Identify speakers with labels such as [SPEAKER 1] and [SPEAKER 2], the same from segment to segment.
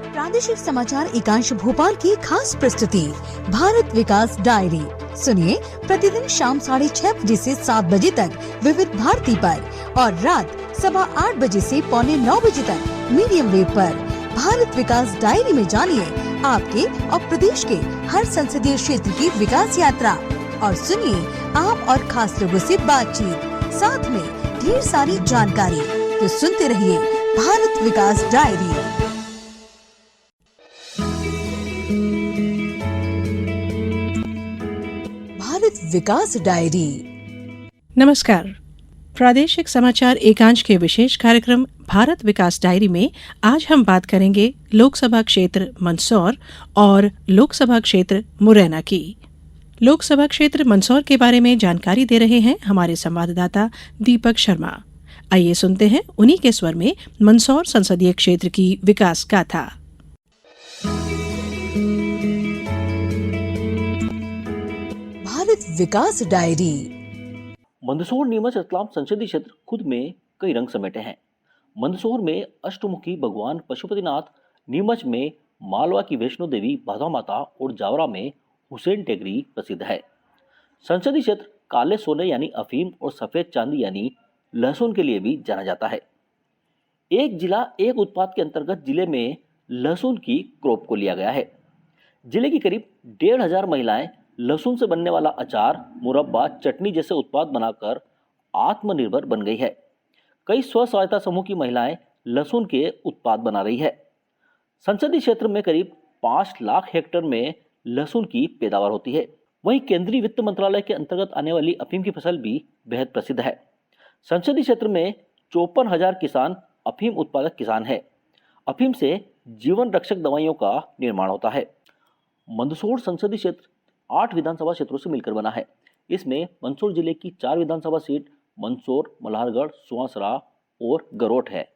[SPEAKER 1] प्रादेशिक समाचार एकांश भोपाल की खास प्रस्तुति भारत विकास डायरी सुनिए प्रतिदिन शाम 6:30 से 7 बजे तक विविध भारती पर और रात 8:15 बजे से 8:45 तक मीडियम वेव पर। भारत विकास डायरी में जानिए आपके और प्रदेश के हर संसदीय क्षेत्र की विकास यात्रा और सुनिए आम और खास लोगों से बातचीत, साथ में ढेर सारी जानकारी। तो सुनते रहिए भारत विकास डायरी। भारत विकास डायरी।
[SPEAKER 2] नमस्कार। प्रादेशिक समाचार एकांश के विशेष कार्यक्रम भारत विकास डायरी में आज हम बात करेंगे लोकसभा क्षेत्र मंदसौर और लोकसभा क्षेत्र मुरैना की। लोकसभा क्षेत्र मंदसौर के बारे में जानकारी दे रहे हैं हमारे संवाददाता दीपक शर्मा। आइए सुनते हैं उन्हीं के स्वर में मंदसौर संसदीय क्षेत्र की विकास गाथा।
[SPEAKER 1] भारत विकास डायरी।
[SPEAKER 3] मंदसौर नीमच रतलाम संसदीय क्षेत्र खुद में कई रंग समेटे हैं। मंदसौर में अष्टमुखी भगवान पशुपतिनाथ, नीमच में मालवा की वैष्णो देवी बाधा माता और जावरा में हुसैन टेकरी प्रसिद्ध है। संसदीय क्षेत्र काले सोने यानी अफीम और सफेद चांदी यानी लहसुन के लिए भी जाना जाता है। एक जिला एक उत्पाद के अंतर्गत जिले में लहसुन की क्रॉप को लिया गया है। जिले की करीब 1,500 महिलाएं लहसुन से बनने वाला अचार, मुरब्बा, चटनी जैसे उत्पाद बनाकर आत्मनिर्भर बन गई है। कई स्व सहायता समूह की महिलाएं लहसुन के उत्पाद बना रही है। संसदीय क्षेत्र में करीब 5 लाख हेक्टेयर में लहसुन की पैदावार होती है। वहीं केंद्रीय वित्त मंत्रालय के अंतर्गत आने वाली अफीम की फसल भी बेहद प्रसिद्ध है। संसदीय क्षेत्र में 54,000 किसान अफीम उत्पादक किसान है। अफीम से जीवन रक्षक दवाइयों का निर्माण होता है। मंदसौर संसदीय क्षेत्र 8 विधानसभा क्षेत्रों से मिलकर बना है। इसमें मंदसौर जिले की 4 विधानसभा सीट मंदसौर, मल्हारगढ़, सुवासरा और गरोठ है।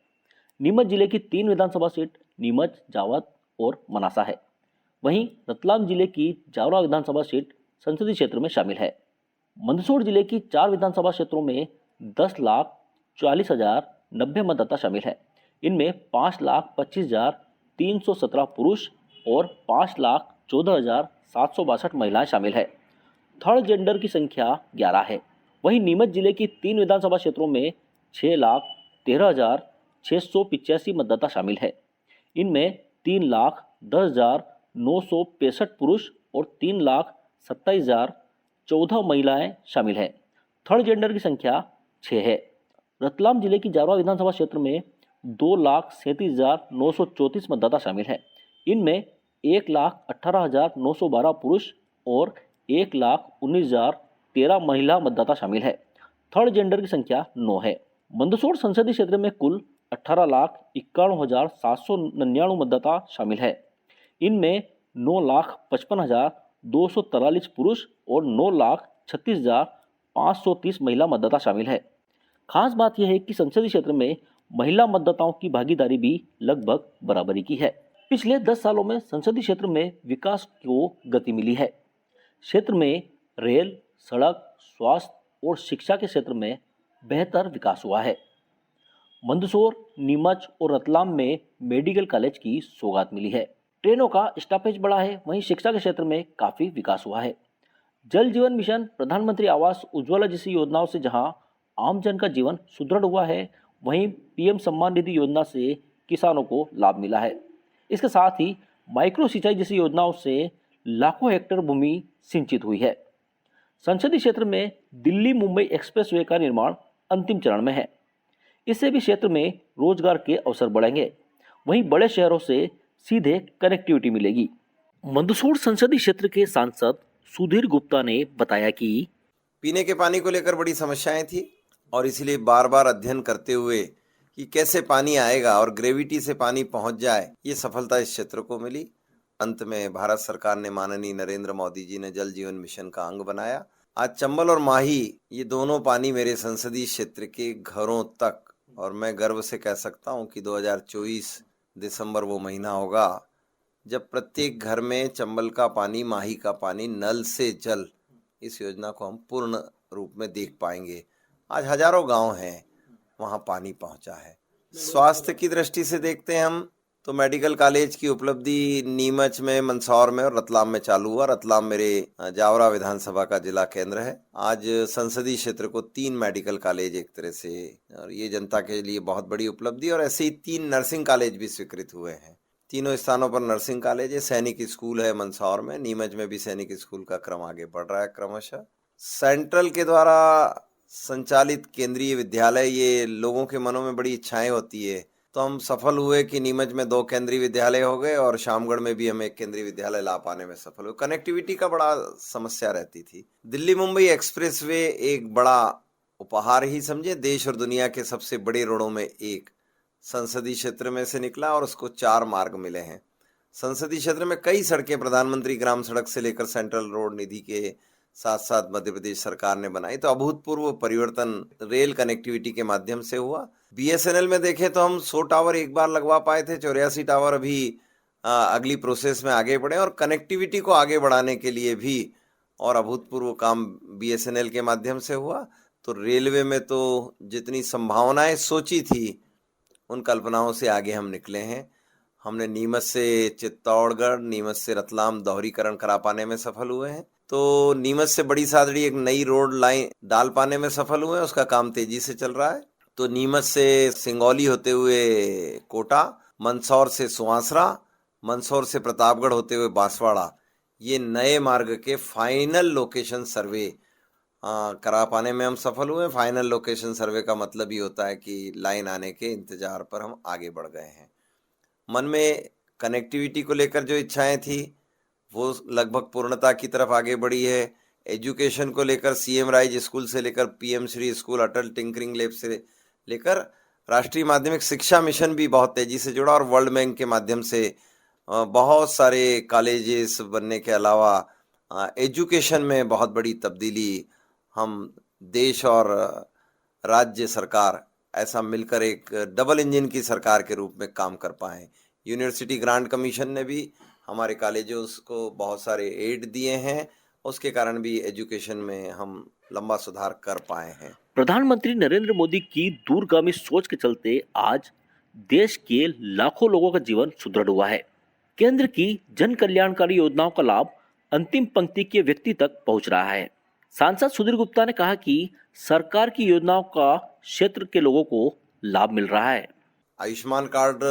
[SPEAKER 3] नीमच जिले की 3 विधानसभा सीट नीमच, जावद और मनासा है। वहीं रतलाम जिले की जावरा विधानसभा सीट संसदीय क्षेत्र में शामिल है। मंदसौर जिले की 4 विधानसभा क्षेत्रों में 10,40,090 मतदाता शामिल है। इनमें 5,25,317 पुरुष और 5,14,762 महिलाएं शामिल है। थर्ड जेंडर की संख्या 11 है। वहीं नीमच जिले की 3 विधानसभा क्षेत्रों में 6,13,685 मतदाता शामिल है। इनमें 3,10,965 पुरुष और 3,27,014 महिलाएं शामिल है। थर्ड जेंडर की संख्या 6 है। रतलाम जिले की जावरा विधानसभा क्षेत्र में 2,37,934 मतदाता शामिल है। इनमें 1,18,912 पुरुष और 1,19,013 महिला मतदाता शामिल है। थर्ड जेंडर की संख्या 9 है। मंदसौर संसदीय क्षेत्र में कुल 18,91,799 मतदाता शामिल है। इनमें 9,55,243 पुरुष और 9,36,530 महिला मतदाता शामिल है। खास बात यह है कि संसदीय क्षेत्र में महिला मतदाताओं की भागीदारी भी लगभग बराबरी की है। पिछले 10 सालों में संसदीय क्षेत्र में विकास को गति मिली है। क्षेत्र में रेल, सड़क, स्वास्थ्य और शिक्षा के क्षेत्र में बेहतर विकास हुआ है। मंदसौर, नीमच और रतलाम में मेडिकल कॉलेज की सौगात मिली है। ट्रेनों का स्टॉपेज बढ़ा है। वहीं शिक्षा के क्षेत्र में काफी विकास हुआ है। जल जीवन मिशन, प्रधानमंत्री आवास, उज्ज्वला जैसी योजनाओं से जहां आमजन का जीवन सुदृढ़ हुआ है, वहीं पीएम सम्मान निधि योजना से किसानों को लाभ मिला है। इसके साथ ही माइक्रो सिंचाई जैसी योजनाओं से लाखों हेक्टेयर भूमि सिंचित हुई है। संसदीय क्षेत्र में दिल्ली मुंबई एक्सप्रेसवे का निर्माण अंतिम चरण में है। इससे भी क्षेत्र में रोजगार के अवसर बढ़ेंगे। वहीं बड़े शहरों से सीधे कनेक्टिविटी मिलेगी। मंदसौर संसदीय क्षेत्र के सांसद सुधीर गुप्ता ने बताया कि
[SPEAKER 4] पीने के पानी को लेकर बड़ी समस्याएं थी और इसलिए बार बार अध्ययन करते हुए कि कैसे पानी आएगा और ग्रेविटी से पानी पहुंच जाए, ये सफलता इस क्षेत्र को मिली। अंत में भारत सरकार ने, माननीय नरेंद्र मोदी जी ने जल जीवन मिशन का अंग बनाया। आज चंबल और माही ये दोनों पानी मेरे संसदीय क्षेत्र के घरों तक, और मैं गर्व से कह सकता हूं कि 2024 दिसंबर वो महीना होगा जब प्रत्येक घर में चंबल का पानी, माही का पानी, नल से जल, इस योजना को हम पूर्ण रूप में देख पाएंगे। आज हजारों गांव हैं, वहां पानी पहुंचा है। स्वास्थ्य की दृष्टि से देखते हैं हम तो मेडिकल कॉलेज की उपलब्धि नीमच में, मंदसौर में और रतलाम में चालू हुआ। रतलाम मेरे जावरा विधानसभा का जिला केंद्र है। आज संसदीय क्षेत्र को 3 मेडिकल कॉलेज एक तरह से, और ये जनता के लिए बहुत बड़ी उपलब्धि। और ऐसे ही 3 नर्सिंग कॉलेज भी स्वीकृत हुए हैं। तीनों स्थानों पर नर्सिंग कॉलेज है। सैनिक स्कूल है मंदसौर में, नीमच में भी सैनिक स्कूल का क्रम आगे बढ़ रहा है क्रमशः। सेंट्रल के द्वारा संचालित केंद्रीय विद्यालय, ये लोगों के मनों में बड़ी इच्छाएं होती है, तो हम सफल हुए कि नीमच में 2 केंद्रीय विद्यालय हो गए और शामगढ़ में भी हम एक केंद्रीय विद्यालय ला पाने में सफल हुए। कनेक्टिविटी का बड़ा समस्या रहती थी। दिल्ली मुंबई एक्सप्रेसवे एक बड़ा उपहार ही समझे। देश और दुनिया के सबसे बड़े रोडों में एक संसदीय क्षेत्र में से निकला और उसको 4 मार्ग मिले हैं। संसदीय क्षेत्र में कई सड़कें प्रधानमंत्री ग्राम सड़क से लेकर सेंट्रल रोड निधि के साथ साथ मध्य प्रदेश सरकार ने बनाई। तो अभूतपूर्व परिवर्तन रेल कनेक्टिविटी के माध्यम से हुआ। बीएसएनएल में देखें तो हम 100 टावर एक बार लगवा पाए थे, 84 टावर अभी अगली प्रोसेस में आगे बढ़े। और कनेक्टिविटी को आगे बढ़ाने के लिए भी और अभूतपूर्व काम बीएसएनएल के माध्यम से हुआ। तो रेलवे में तो जितनी संभावनाएं सोची थी उन कल्पनाओं से आगे हम निकले हैं। हमने नीमच से चित्तौड़गढ़, नीमच से रतलाम दोहरीकरण करा पाने में सफल हुए हैं। तो नीमच से बड़ी सादड़ी एक नई रोड लाइन डाल पाने में सफल हुए हैं, उसका काम तेजी से चल रहा है। तो नीमच से सिंगौली होते हुए कोटा, मंदसौर से सुवासरा, मंदसौर से प्रतापगढ़ होते हुए बांसवाड़ा, ये नए मार्ग के फाइनल लोकेशन सर्वे करा पाने में हम सफल हुए। फाइनल लोकेशन सर्वे का मतलब ही होता है कि लाइन आने के इंतजार पर हम आगे बढ़ गए हैं। मन में कनेक्टिविटी को लेकर जो इच्छाएं थी वो लगभग पूर्णता की तरफ आगे बढ़ी है। एजुकेशन को लेकर सीएम राइज स्कूल से लेकर पीएम श्री स्कूल, अटल टिंकरिंग लैब से लेकर राष्ट्रीय माध्यमिक शिक्षा मिशन भी बहुत तेजी से जुड़ा। और वर्ल्ड बैंक के माध्यम से बहुत सारे कॉलेजेस बनने के अलावा एजुकेशन में बहुत बड़ी तब्दीली हम देश और राज्य सरकार ऐसा मिलकर एक डबल इंजन की सरकार के रूप में काम कर पाए। यूनिवर्सिटी ग्रांट कमीशन ने भी हमारे कॉलेजों को बहुत सारे एड दिए हैं, उसके कारण भी एजुकेशन में हम लंबा सुधार कर पाए हैं।
[SPEAKER 3] प्रधानमंत्री नरेंद्र मोदी की दूरगामी सोच के चलते आज देश के लाखों लोगों का जीवन सुदृढ़ हुआ है। केंद्र की जन कल्याणकारी योजनाओं का लाभ अंतिम पंक्ति के व्यक्ति तक पहुंच रहा है। सांसद सुधीर गुप्ता ने कहा कि सरकार की योजनाओं का क्षेत्र के लोगों को लाभ मिल रहा है।
[SPEAKER 4] आयुष्मान कार्ड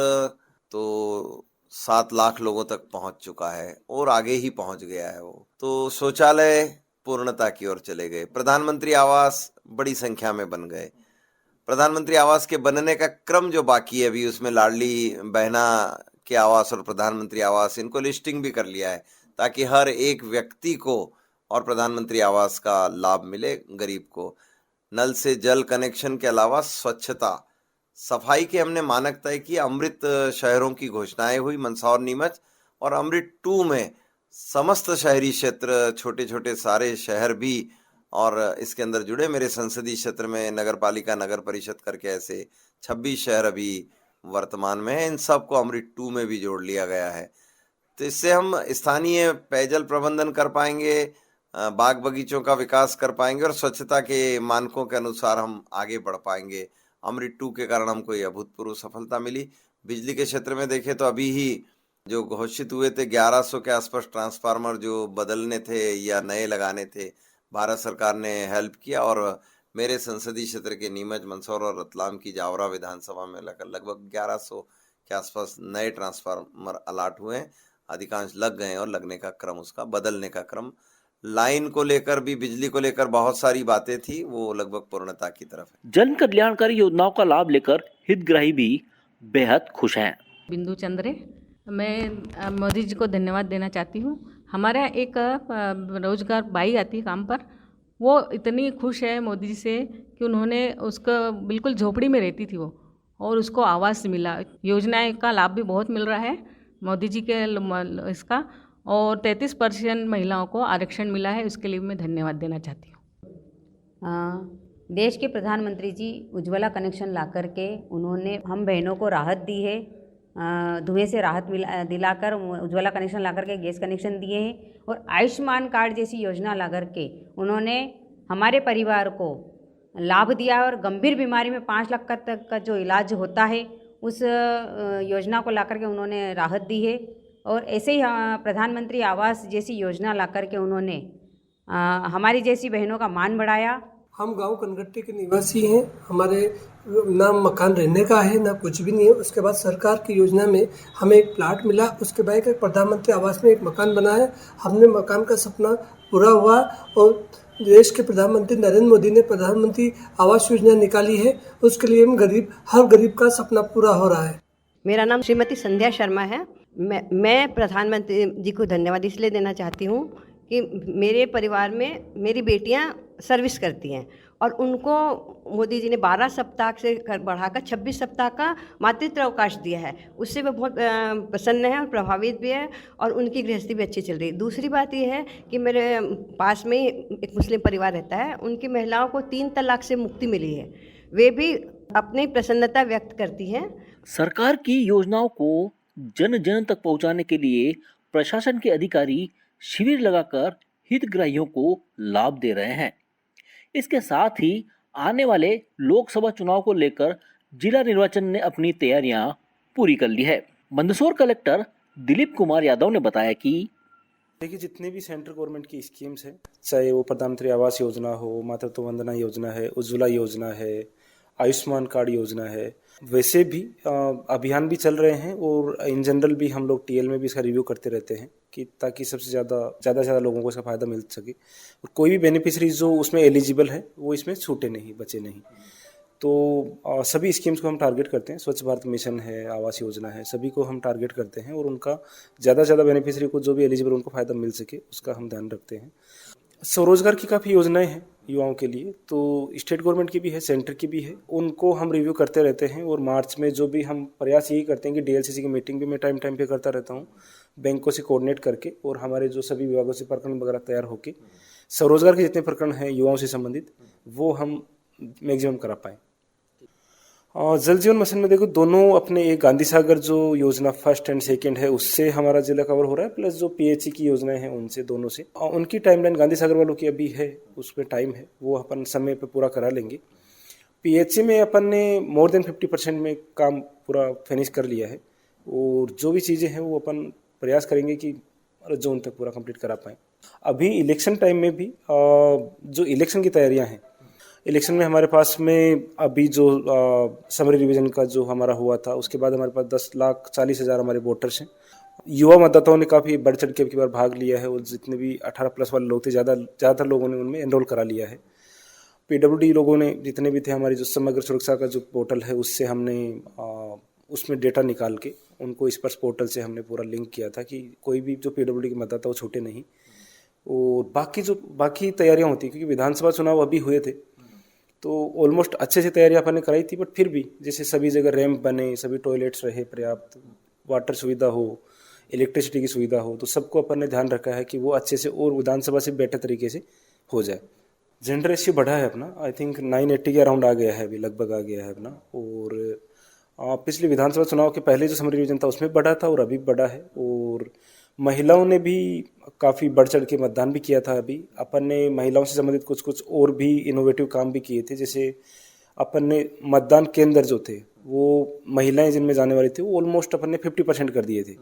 [SPEAKER 4] तो 7 लाख लोगों तक पहुंच चुका है और आगे ही पहुंच गया है वो। तो शौचालय पूर्णता की ओर चले गए। प्रधानमंत्री आवास बड़ी संख्या में बन गए। प्रधानमंत्री आवास के बनने का क्रम जो बाकी है अभी, उसमें लाडली बहना के आवास और प्रधानमंत्री आवास, इनको लिस्टिंग भी कर लिया है ताकि हर एक व्यक्ति को और प्रधानमंत्री आवास का लाभ मिले गरीब को। नल से जल कनेक्शन के अलावा स्वच्छता सफाई के हमने मानक तय किए। अमृत शहरों की घोषणाएं हुई मंदसौर नीमच, और अमृत 2 में समस्त शहरी क्षेत्र, छोटे छोटे सारे शहर भी और इसके अंदर जुड़े। मेरे संसदीय क्षेत्र में नगर पालिका, नगर परिषद करके ऐसे 26 शहर अभी वर्तमान में है। इन सब को अमृत 2 में भी जोड़ लिया गया है। तो इससे हम स्थानीय पेयजल प्रबंधन कर पाएंगे, बाग बगीचों का विकास कर पाएंगे और स्वच्छता के मानकों के अनुसार हम आगे बढ़ पाएंगे। अमृत 2 के कारण हमको ये अभूतपूर्व सफलता मिली। बिजली के क्षेत्र में देखें तो अभी ही जो घोषित हुए थे 1100 के आसपास ट्रांसफार्मर जो बदलने थे या नए लगाने थे, भारत सरकार ने हेल्प किया। और मेरे संसदीय क्षेत्र के नीमच, मंदसौर और रतलाम की जावरा विधानसभा में लगभग 1100 के आसपास नए ट्रांसफार्मर अलाट हुए हैं। अधिकांश लग गए हैं और लगने का क्रम, उसका बदलने का क्रम, लाइन को लेकर भी, बिजली को लेकर बहुत सारी बातें थी, वो लगभग पूर्णता की तरफ है।
[SPEAKER 3] जन कल्याणकारी योजनाओं का लाभ लेकर हितग्राही भी बेहद खुश हैं।
[SPEAKER 5] बिंदु चंद्रे, मैं मोदी जी को धन्यवाद देना चाहती हूँ। हमारे यहाँ एक रोजगार बाई आती है काम पर, वो इतनी खुश है मोदी जी से कि उन्होंने उसका बिल्कुल झोपड़ी में रहती थी वो, और उसको आवास मिला। योजनाएं का लाभ भी बहुत मिल रहा है मोदी जी के इसका, और 33% महिलाओं को आरक्षण मिला है। उसके लिए मैं धन्यवाद देना चाहती हूँ।
[SPEAKER 6] देश के प्रधानमंत्री जी उज्ज्वला कनेक्शन ला करके उन्होंने हम बहनों को राहत दी है। धुएं से राहत दिलाकर उज्ज्वला कनेक्शन ला करके गैस कनेक्शन दिए हैं, और आयुष्मान कार्ड जैसी योजना ला करके उन्होंने हमारे परिवार को लाभ दिया है और गंभीर बीमारी में 5 लाख का तक का जो इलाज होता है उस योजना को ला करके उन्होंने राहत दी है। और ऐसे ही प्रधानमंत्री आवास जैसी योजना ला करके उन्होंने हमारी जैसी बहनों का मान बढ़ाया।
[SPEAKER 7] हम गांव कनगट्टी के निवासी हैं, हमारे ना मकान रहने का है ना कुछ भी नहीं है। उसके बाद सरकार की योजना में हमें एक प्लाट मिला, उसके बाद एक प्रधानमंत्री आवास में एक मकान बना है। हमने मकान का सपना पूरा हुआ और देश के प्रधानमंत्री नरेंद्र मोदी ने प्रधानमंत्री आवास योजना निकाली है, उसके लिए हम हर गरीब का सपना पूरा हो रहा है।
[SPEAKER 8] मेरा नाम श्रीमती संध्या शर्मा है। मैं प्रधानमंत्री जी को धन्यवाद इसलिए देना चाहती हूँ कि मेरे परिवार में मेरी बेटियाँ सर्विस करती हैं और उनको मोदी जी ने 12 सप्ताह से बढ़ाकर 26 सप्ताह का मातृत्व अवकाश दिया है। उससे मैं बहुत प्रसन्न है और प्रभावित भी है और उनकी गृहस्थी भी अच्छी चल रही है। दूसरी बात यह है कि मेरे पास में एक मुस्लिम परिवार रहता है, उनकी महिलाओं को 3 तलाक से मुक्ति मिली है। वे भी अपनी प्रसन्नता व्यक्त करती हैं।
[SPEAKER 3] सरकार की योजनाओं को जन जन तक पहुंचाने के लिए प्रशासन के अधिकारी शिविर लगाकर हितग्राहियों को लाभ दे रहे हैं। इसके साथ ही आने वाले लोकसभा चुनाव को लेकर जिला निर्वाचन ने अपनी तैयारियां पूरी कर ली है। मंदसौर कलेक्टर दिलीप कुमार यादव ने बताया कि
[SPEAKER 9] देखिए, जितने भी सेंट्रल गवर्नमेंट की स्कीम्स हैं, चाहे वो प्रधानमंत्री आवास योजना हो, मातृत्व वंदना योजना है, उज्ज्वला योजना है, आयुष्मान कार्ड योजना है, वैसे भी अभियान भी चल रहे हैं और इन जनरल भी हम लोग टीएल में भी इसका रिव्यू करते रहते हैं कि ताकि सबसे ज़्यादा लोगों को इसका फ़ायदा मिल सके और कोई भी बेनिफिशरीज जो उसमें एलिजिबल है वो इसमें छूटे नहीं, बचे नहीं। तो सभी स्कीम्स को हम टारगेट करते हैं। स्वच्छ भारत मिशन है, आवास योजना है, सभी को हम टारगेट करते हैं और उनका ज़्यादा से ज़्यादा बेनिफिशरी को जो भी एलिजिबल उनको फ़ायदा मिल सके उसका हम ध्यान रखते हैं। स्वरोजगार की काफ़ी योजनाएं हैं युवाओं के लिए, तो स्टेट गवर्नमेंट की भी है, सेंटर की भी है, उनको हम रिव्यू करते रहते हैं और मार्च में जो भी हम प्रयास यही करते हैं कि डीएलसीसी की मीटिंग भी मैं टाइम पे करता रहता हूँ बैंकों से कोऑर्डिनेट करके और हमारे जो सभी विभागों से प्रकरण वगैरह तैयार होकर स्वरोजगार के जितने प्रकरण हैं युवाओं से संबंधित वो हम मैक्सिमम करा पाएँ। जल जीवन मिशन में देखो दोनों अपने एक गांधी सागर जो योजना फर्स्ट एंड सेकंड है उससे हमारा जिला कवर हो रहा है, प्लस जो पीएचई की योजनाएं हैं उनसे, दोनों से। उनकी टाइमलाइन गांधी सागर वालों की अभी है, उसमें टाइम है, वो अपन समय पे पूरा करा लेंगे। पीएचई में अपन ने मोर देन 50% में काम पूरा फिनिश कर लिया है और जो भी चीज़ें हैं वो अपन प्रयास करेंगे कि जोन तक पूरा कंप्लीट करा पाएँ। अभी इलेक्शन टाइम में भी जो इलेक्शन की तैयारियाँ हैं, इलेक्शन में हमारे पास में अभी जो समरी रिवीजन का जो हमारा हुआ था उसके बाद हमारे पास 10,40,000 हमारे वोटर्स हैं। युवा मतदाताओं ने काफ़ी बढ़ चढ़ के बार भाग लिया है और जितने भी 18+ वाले लोग थे ज़्यादातर लोगों ने उनमें एनरोल करा लिया है। पीडब्ल्यूडी लोगों ने जितने भी थे, हमारी जो समग्र सुरक्षा का जो पोर्टल है उससे हमने उसमें डेटा निकाल के उनको स्पर्श पोर्टल से हमने पूरा लिंक किया था कि कोई भी जो पीडब्ल्यूडी के मतदाता वो छूटे नहीं। और बाकी तैयारियाँ होती क्योंकि विधानसभा चुनाव अभी हुए थे तो ऑलमोस्ट अच्छे से तैयारी अपन ने कराई थी, बट फिर भी जैसे सभी जगह रैंप बने, सभी टॉयलेट्स रहे, पर्याप्त वाटर सुविधा हो, इलेक्ट्रिसिटी की सुविधा हो, तो सबको अपन ने ध्यान रखा है कि वो अच्छे से और विधानसभा से बेटर तरीके से हो जाए। जेंडर रेशियो बढ़ा है अपना, आई थिंक 980 के अराउंड आ गया है, अभी लगभग आ गया है अपना। और पिछले विधानसभा चुनाव के पहले जो समरी रिवीजन था उसमें बढ़ा था और अभी बढ़ा है। और महिलाओं ने भी काफ़ी बढ़ चढ़ के मतदान भी किया था। अभी अपन ने महिलाओं से संबंधित कुछ और भी इनोवेटिव काम भी किए थे, जैसे अपन ने मतदान केंद्र जो थे वो महिलाएं जिनमें जाने वाली थी वो ऑलमोस्ट अपन ने 50% कर दिए थे।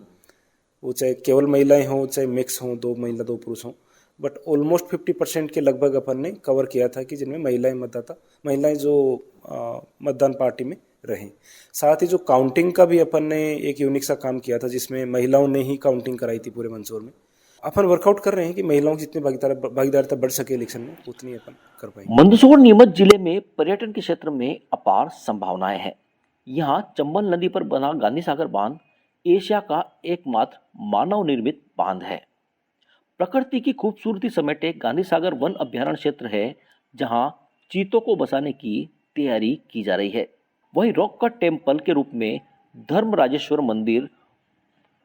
[SPEAKER 9] वो चाहे केवल महिलाएं हों चाहे मिक्स हों, 2 महिला 2 पुरुष हों, बट ऑलमोस्ट 50% के लगभग अपन ने कवर किया था कि जिनमें महिलाएं जो मतदान पार्टी में रहें। साथ ही जो काउंटिंग का भी अपन ने एक यूनिक सा काम किया था जिसमें महिलाओं ने ही काउंटिंग कराई थी पूरे मंदसौर में। अपन वर्कआउट कर रहे हैं कि महिलाओं की जितनी भागीदारिता बढ़ सके इलेक्शन में उतनी अपन कर पाएंगे।
[SPEAKER 3] मंदसौर नीमच जिले में पर्यटन के क्षेत्र में अपार संभावनाएं हैं। यहाँ चंबल नदी पर बना गांधी सागर बांध एशिया का एकमात्र मानव निर्मित बांध है। प्रकृति की खूबसूरती समेटे गांधी सागर वन अभ्यारण्य क्षेत्र है जहाँ चीतों को बसाने की तैयारी की जा रही है। वहीं रॉक कट टेम्पल के रूप में धर्मराजेश्वर मंदिर,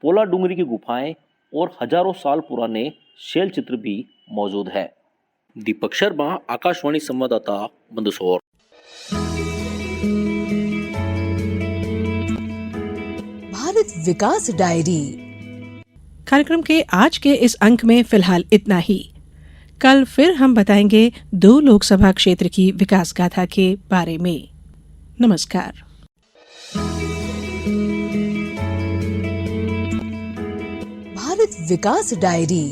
[SPEAKER 3] पोला डूंगरी की गुफाएं और हजारों साल पुराने शैल चित्र भी मौजूद है। दीपक शर्मा, आकाशवाणी संवाददाता, मंदसौर।
[SPEAKER 1] भारत विकास डायरी।
[SPEAKER 2] कार्यक्रम के आज के इस अंक में फिलहाल इतना ही। कल फिर हम बताएंगे 2 लोकसभा क्षेत्र की विकास गाथा के बारे में। नमस्कार।
[SPEAKER 1] भारत विकास डायरी